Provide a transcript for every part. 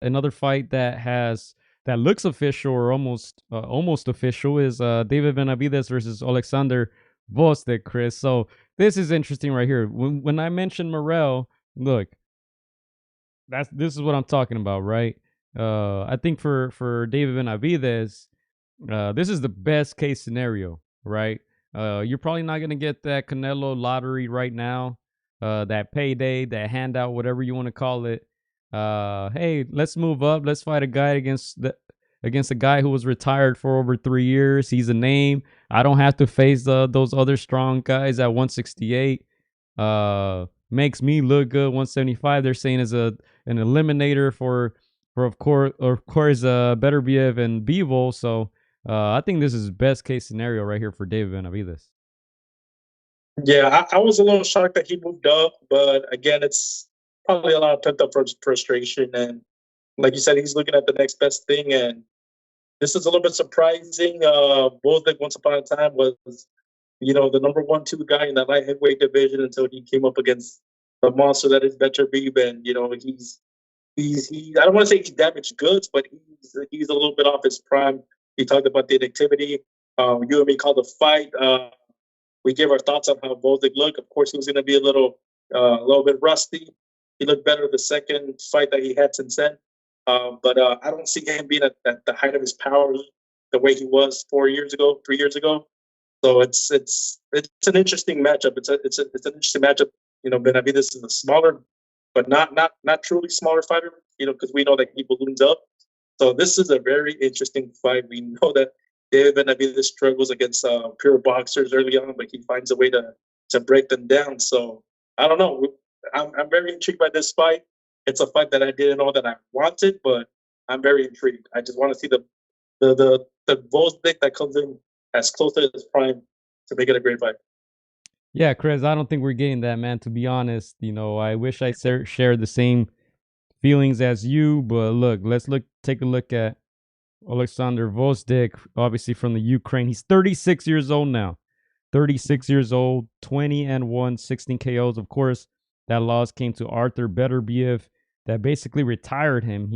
Another fight that looks official or almost official is David Benavidez versus Alexander Gvozdyk, Chris. So this is interesting right here. When I mentioned Morrell, look, this is what I'm talking about, right? I think for David Benavidez, this is the best case scenario, right? You're probably not gonna get that Canelo lottery right now, that payday, that handout, whatever you want to call it. Hey, let's move up. Let's fight a guy against a guy who was retired for over 3 years. He's a name. I don't have to face those other strong guys at 168. Makes me look good. 175. They're saying is an eliminator for of course Beterbiev and Bivol. So I think this is best case scenario right here for David Benavides. Yeah, I was a little shocked that he moved up, but again, it's probably a lot of pent up frustration. And like you said, he's looking at the next best thing. And this is a little bit surprising. Bozdik once upon a time was, the number one, two guy in that light heavyweight division until he came up against the monster that is Beterbiev. And, I don't want to say he's damaged goods, but he's a little bit off his prime. He talked about the activity. You and me called the fight. We gave our thoughts on how Gvozdyk looked. Of course, he was going to be a little bit rusty. He looked better the second fight that he had since then. But I don't see him being at the height of his powers the way he was 4 years ago, 3 years ago. So it's an interesting matchup. It's an interesting matchup. Benavidez is a smaller, but not truly smaller fighter. Because we know that he balloons up. So this is a very interesting fight. We know that David Benavidez struggles against pure boxers early on, but he finds a way to break them down. So I don't know. I'm very intrigued by this fight. It's a fight that I didn't know that I wanted, but I'm very intrigued. I just want to see the Gvozdyk that comes in as close to his prime to make it a great fight. Yeah, Chris, I don't think we're getting that, man. To be honest, I wish I shared the same feelings as you, but look, take a look at Alexander Gvozdyk, obviously from the Ukraine. He's 36 years old now. 36 years old, 20 and 1, 16 KOs. Of course, that loss came to Arthur Beterbiev that basically retired him.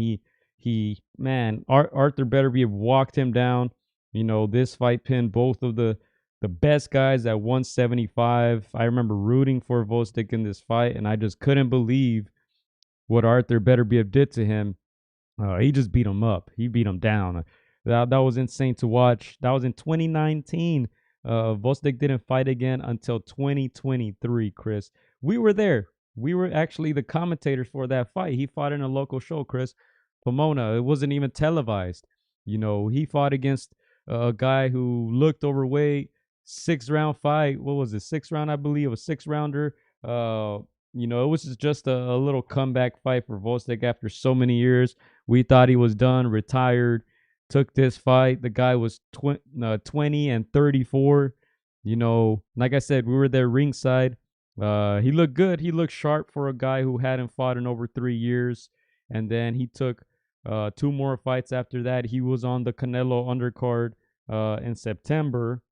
Arthur Beterbiev walked him down. This fight pinned both of the best guys at 175. I remember rooting for Gvozdyk in this fight, and I just couldn't believe what Arthur Beterbiev did to him. He just beat him up. He beat him down. That was insane to watch. That was in 2019. Gvozdyk didn't fight again until 2023, Chris. We were there. We were actually the commentators for that fight. He fought in a local show, Chris. Pomona. It wasn't even televised. He fought against a guy who looked overweight. 6 round fight. What was it? 6 round, I believe. A 6 rounder. It was just a little comeback fight for Gvozdyk after so many years. We thought he was done, retired, took this fight. The guy was 20 and 34. Like I said, we were there ringside. He looked good. He looked sharp for a guy who hadn't fought in over 3 years. And then he took two more fights after that. He was on the Canelo undercard in September.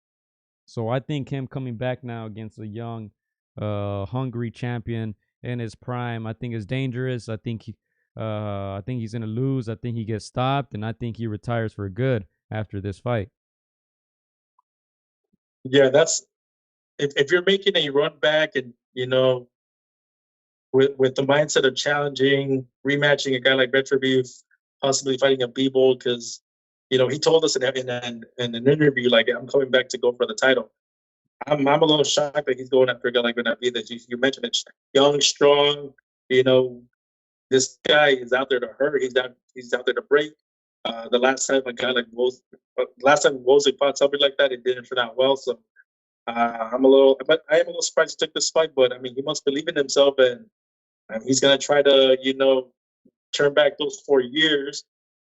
So I think him coming back now against a young, hungry champion in his prime, I think is dangerous. I think he's gonna lose. I think he gets stopped, and I think he retires for good after this fight. Yeah, that's if you're making a run back and with the mindset of challenging, rematching a guy like Beterbiev, possibly fighting a B-Bowl, because he told us in an interview like I'm coming back to go for the title. I'm a little shocked that he's going after a guy like Benavidez. You mentioned it, young, strong. You know, this guy is out there to hurt. He's out there to break. The last time a guy like last time Wolsey fought somebody like that, it didn't turn out well. So but I am a little surprised he took this fight. But I mean, he must believe in himself, and he's gonna try to turn back those 4 years.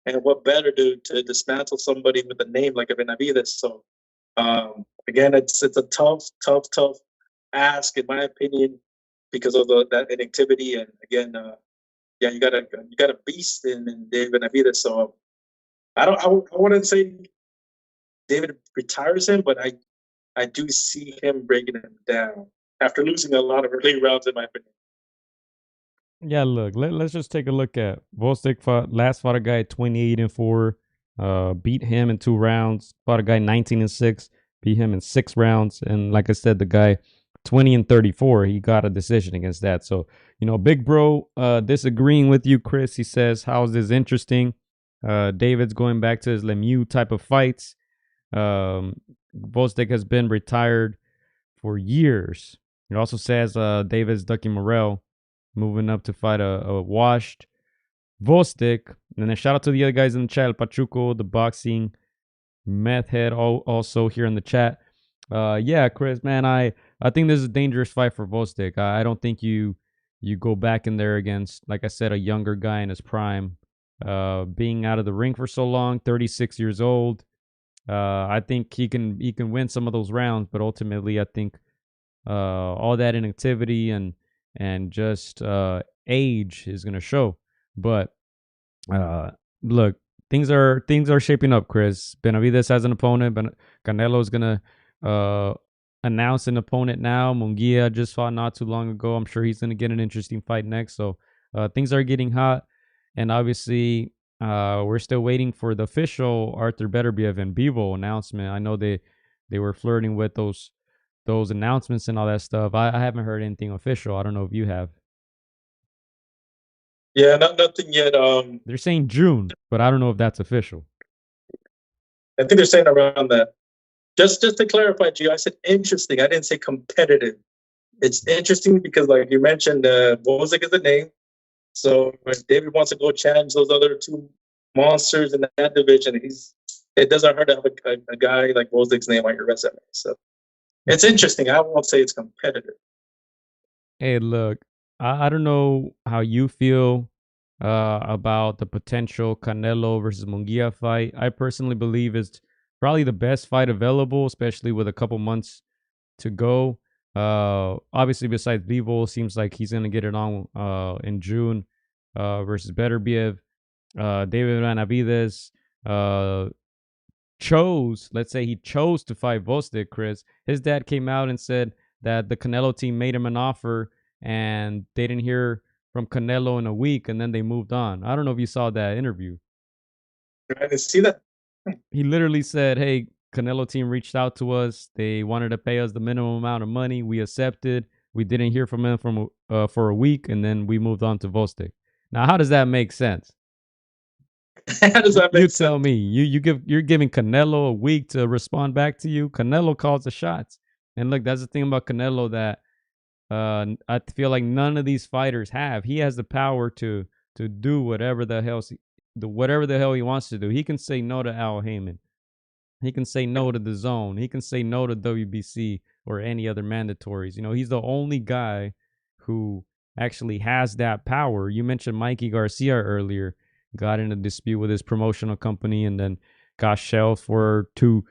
And what better to dismantle somebody with a name like a Benavidez? So again, it's a tough ask in my opinion because of that inactivity. And again, yeah, you got a beast in David Benavidez. So I wouldn't say David retires him, but I do see him breaking him down after losing a lot of early rounds in my opinion. Yeah, look, let's just take a look at Gvozdyk fought a guy at 28-4, beat him in 2 rounds, fought a guy 19-6, beat him in 6 rounds. And like I said, the guy 20-34, he got a decision against that. So, Big Bro disagreeing with you, Chris. He says, how's this interesting? David's going back to his Lemieux type of fights. Gvozdyk has been retired for years. It also says David's ducking Morrell, moving up to fight a washed Gvozdyk. And then shout out to the other guys in the chat, El Pachuco, the boxing meth head, also here in the chat. Yeah, Chris, man, I think this is a dangerous fight for Gvozdyk. I don't think you go back in there against, like I said, a younger guy in his prime. Being out of the ring for so long, 36 years old. I think he can win some of those rounds, but ultimately, I think all that inactivity and just age is gonna show. But look, things are shaping up, Chris. Benavidez has an opponent, but Canelo's gonna uh, announce an opponent now. Munguia just fought not too long ago. I'm sure he's gonna get an interesting fight next. So things are getting hot, and obviously we're still waiting for the official Arthur Beterbiev and Bevo announcement. I know they were flirting with those announcements and all that stuff. I haven't heard anything official. I don't know if you have. Yeah, nothing yet. They're saying June, but I don't know if that's official. I think they're saying around that. Just to clarify, Gio, I said interesting. I didn't say competitive. It's interesting because, like you mentioned, Gvozdyk is the name. So if David wants to go challenge those other two monsters in that division, it doesn't hurt to have a guy like Gvozdyk's name on your resume. So it's interesting. I won't say it's competitive. Hey, look, I don't know how you feel about the potential Canelo versus Munguia fight. I personally believe it's probably the best fight available, especially with a couple months to go. Obviously, besides Vivo, seems like he's gonna get it on in June versus Beterbiev. David Benavidez uh, let's say he chose to fight Gvozdyk, Chris. His dad came out and said that the Canelo team made him an offer and they didn't hear from Canelo in a week and then they moved on. I don't know if you saw that interview. I didn't see that. He literally said, "Hey, Canelo team reached out to us. They wanted to pay us the minimum amount of money. We accepted. We didn't hear from him for a week, and then we moved on to Gvozdyk." Now, how does that make sense? How does that You make tell sense? me. You're giving Canelo a week to respond back to you. Canelo calls the shots. And look, that's the thing about Canelo that I feel like none of these fighters have. He has the power to do whatever the hell he wants to do. He can say no to Al Heyman. He can say no to the zone. He can say no to WBC or any other mandatories. He's the only guy who actually has that power. You mentioned Mikey Garcia earlier, got in a dispute with his promotional company and then got shelved for two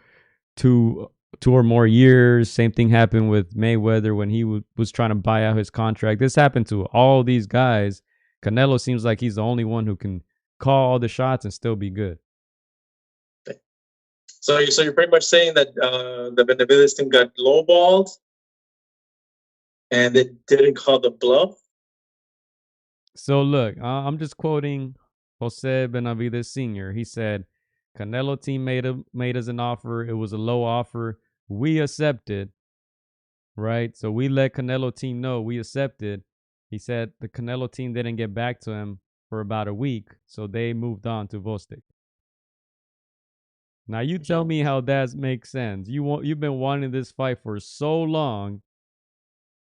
or more years. Same thing happened with Mayweather when he was trying to buy out his contract. This happened to all these guys. Canelo seems like he's the only one who can call all the shots and still be good. So you're pretty much saying that the Benavidez team got lowballed and they didn't call the bluff. So look, I'm just quoting Jose Benavidez Sr. He said, Canelo team made us an offer. It was a low offer. We accepted, right? So we let Canelo team know we accepted. He said the Canelo team didn't get back to him for about a week, so they moved on to Gvozdyk. Now you tell me how that makes sense. You've been wanting this fight for so long,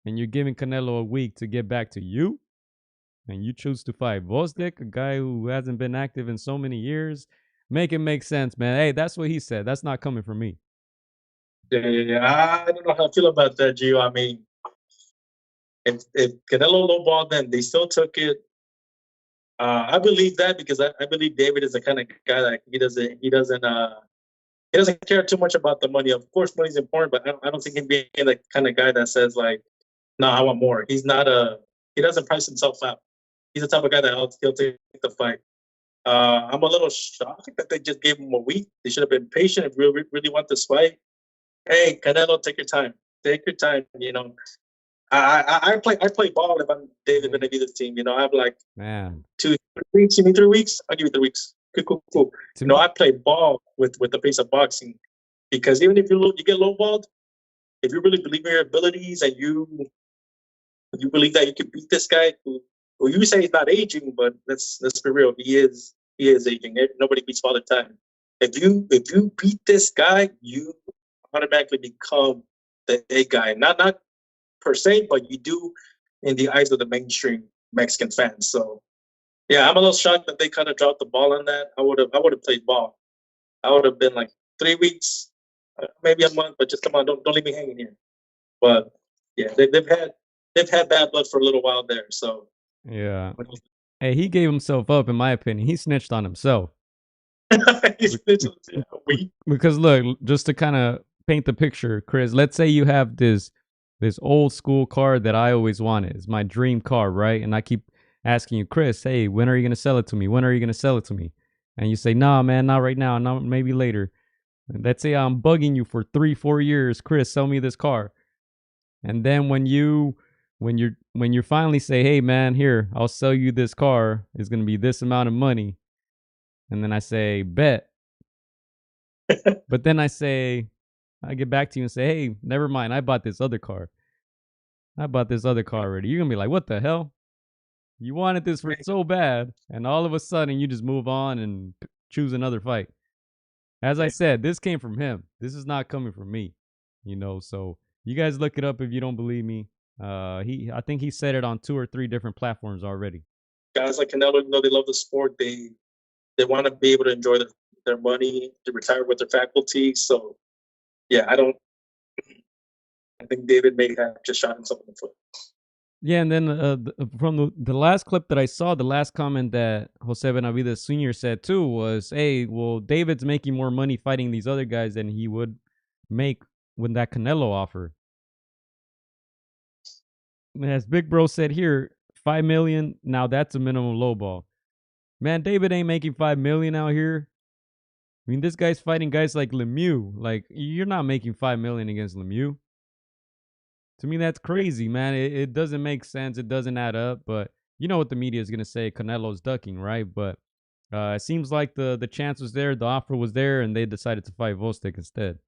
and you're giving Canelo a week to get back to you? And you choose to fight Gvozdyk, a guy who hasn't been active in so many years. Make it make sense, man. Hey, that's what he said. That's not coming from me. Yeah. I don't know how I feel about that, Gio. I mean, if Canelo lowballed them, they still took it. I believe that because I believe David is the kind of guy that he doesn't care too much about the money. Of course, money's important, but I don't think he'd be the kind of guy that says like, "No, I want more." He doesn't price himself out. He's the type of guy that he'll take the fight. I'm a little shocked that they just gave him a week. They should have been patient if you really want this fight. Hey, Canelo, take your time. Take your time. I play ball if I'm David Benavidez' team. You know, I have like Man, 2 3 weeks. You mean 3 weeks? I'll give you 3 weeks. Cool. to You know, me, I play ball with the pace of boxing because even if you get lowballed, if you really believe in your abilities and you believe that you can beat this guy who you say he's not aging, but let's be real, he is aging. Nobody beats Father Time. If you beat this guy, you automatically become the A guy. Not per se, but you do in the eyes of the mainstream Mexican fans. So yeah, I'm a little shocked that they kind of dropped the ball on that. I would have played ball. I would have been like 3 weeks, maybe a month, but just come on, don't leave me hanging here. But yeah, they've had bad blood for a little while there. So yeah. Hey, he gave himself up, in my opinion. He snitched on himself. he's yeah, we Because look, just to kind of paint the picture, Chris, let's say you have this old school car that I always wanted. It's my dream car, right? And I keep asking you, Chris, hey, when are you gonna sell it to me? When are you gonna sell it to me? And you say, nah, man, not right now, not maybe later. And let's say I'm bugging you for 3 4 years, Chris, sell me this car. And then when you finally say, hey man, here, I'll sell you this car, it's gonna be this amount of money. And then I say, bet. But then I get back to you and say, hey, never mind. I bought this other car. I bought this other car already. You're going to be like, what the hell? You wanted this for so bad. And all of a sudden, you just move on and choose another fight. As I said, this came from him. This is not coming from me. So you guys look it up if you don't believe me. I think he said it on 2 or 3 different platforms already. guys like Canelo, they love the sport. They want to be able to enjoy their money, to retire with their faculty. So yeah, I think David may have just shot himself in the foot. Yeah, and then from the last clip that I saw, the last comment that Jose Benavidez Sr. said too was, hey, well, David's making more money fighting these other guys than he would make with that Canelo offer. And as Big Bro said here, 5 million, now that's a minimum low ball. Man, David ain't making 5 million out here. I mean, this guy's fighting guys like Lemieux. Like, you're not making 5 million against Lemieux. To me, that's crazy, man. It doesn't make sense. It doesn't add up. But you know what the media is gonna say? Canelo's ducking, right? But it seems like the chance was there, the offer was there, and they decided to fight Gvozdyk instead.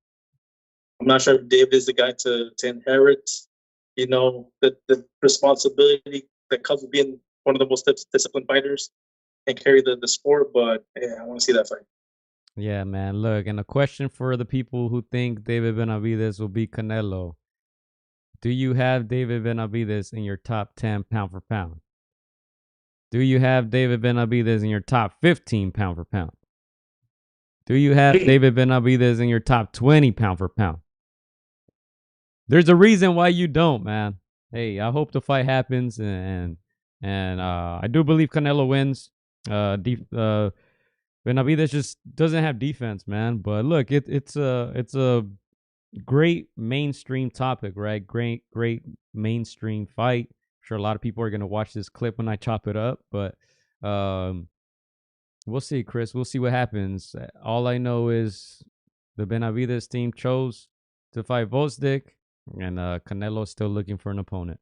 I'm not sure if David is the guy to inherit, the responsibility that comes with being one of the most disciplined fighters and carry the sport. But yeah, I want to see that fight. Yeah, man. Look, and a question for the people who think David Benavidez will beat Canelo: do you have David Benavidez in your top 10 pound for pound? Do you have David Benavidez in your top 15 pound for pound? Do you have David Benavidez in your top 20 pound for pound? There's a reason why you don't, man. Hey, I hope the fight happens, and I do believe Canelo wins. Benavidez just doesn't have defense, man. But look, it's a great mainstream topic, right? Great mainstream fight. I'm sure a lot of people are gonna watch this clip when I chop it up, but we'll see, Chris. We'll see what happens. All I know is the Benavidez team chose to fight Gvozdyk, and Canelo's still looking for an opponent.